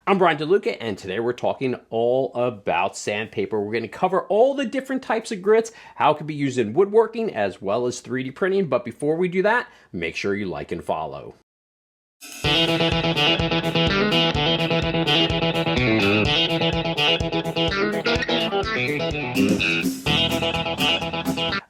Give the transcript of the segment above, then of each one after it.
I'm Bryan DeLuca, and today we're talking all about sandpaper. We're going to cover all the different types of grits, how it can be used in woodworking as well as 3D printing. But before we do that, make sure you like and follow.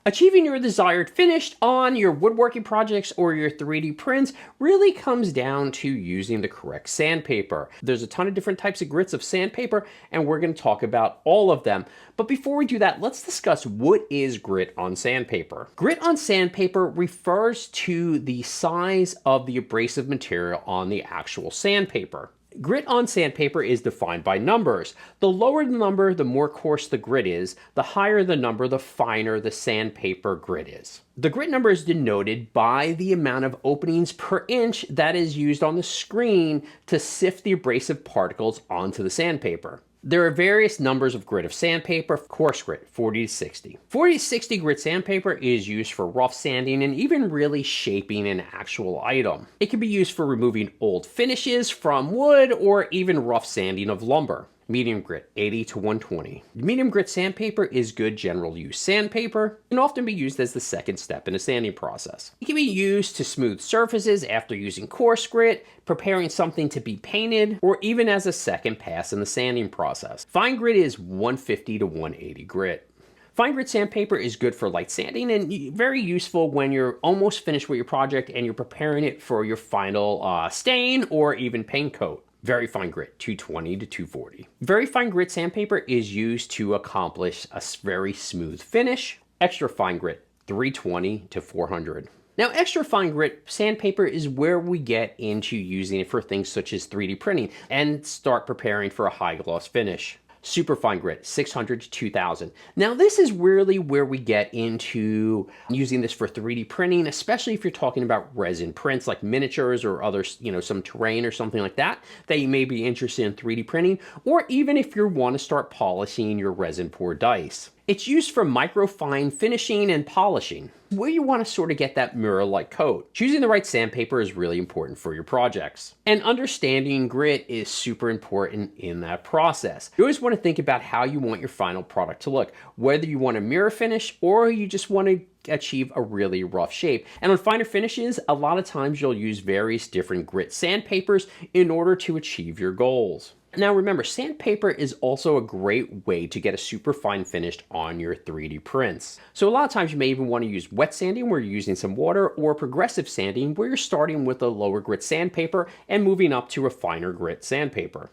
Achieving your desired finish on your woodworking projects or your 3D prints really comes down to using the correct sandpaper. There's a ton of different types of grits of sandpaper, and we're going to talk about all of them. But before we do that, let's discuss what is grit on sandpaper. Grit on sandpaper refers to the size of the abrasive material on the actual sandpaper. Grit on sandpaper is defined by numbers. The lower the number, the more coarse the grit is. The higher the number, the finer the sandpaper grit is. The grit number is denoted by the amount of openings per inch that is used on the screen to sift the abrasive particles onto the sandpaper. There are various numbers of grit of sandpaper. Coarse grit, 40 to 60. 40 to 60 grit sandpaper is used for rough sanding and even really shaping an actual item. It can be used for removing old finishes from wood or even rough sanding of lumber. Medium grit, 80 to 120. Medium grit sandpaper is good general use sandpaper and often be used as the second step in a sanding process. It can be used to smooth surfaces after using coarse grit, preparing something to be painted, or even as a second pass in the sanding process. Fine grit is 150 to 180 grit. Fine grit sandpaper is good for light sanding and very useful when you're almost finished with your project and you're preparing it for your final stain or even paint coat. Very fine grit, 220 to 240. Very fine grit sandpaper is used to accomplish a very smooth finish. Extra fine grit, 320 to 400. Now, extra fine grit sandpaper is where we get into using it for things such as 3D printing and start preparing for a high gloss finish. Superfine grit, 600 to 2000. Now, this is really where we get into using this for 3D printing, especially if you're talking about resin prints like miniatures or other, some terrain or something like that you may be interested in 3D printing, or even if you want to start polishing your resin pour dice. It's used for microfine finishing and polishing, where you want to sort of get that mirror-like coat. Choosing the right sandpaper is really important for your projects. And understanding grit is super important in that process. You always want to think about how you want your final product to look, whether you want a mirror finish or you just want to achieve a really rough shape. And on finer finishes, a lot of times you'll use various different grit sandpapers in order to achieve your goals. Now remember, sandpaper is also a great way to get a super fine finish on your 3D prints. So a lot of times you may even want to use wet sanding where you're using some water, or progressive sanding where you're starting with a lower grit sandpaper and moving up to a finer grit sandpaper,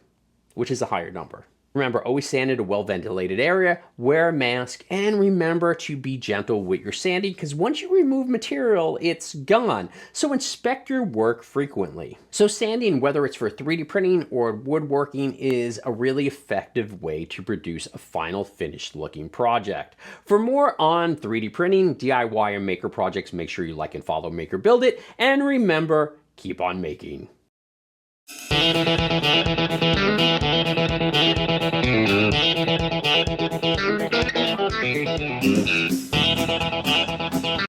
which is a higher number. Remember, always sand in a well-ventilated area, wear a mask, and remember to be gentle with your sanding because once you remove material, it's gone. So inspect your work frequently. So sanding, whether it's for 3D printing or woodworking, is a really effective way to produce a final finished looking project. For more on 3D printing, DIY, and maker projects, make sure you like and follow Maker Build It, and remember, keep on making.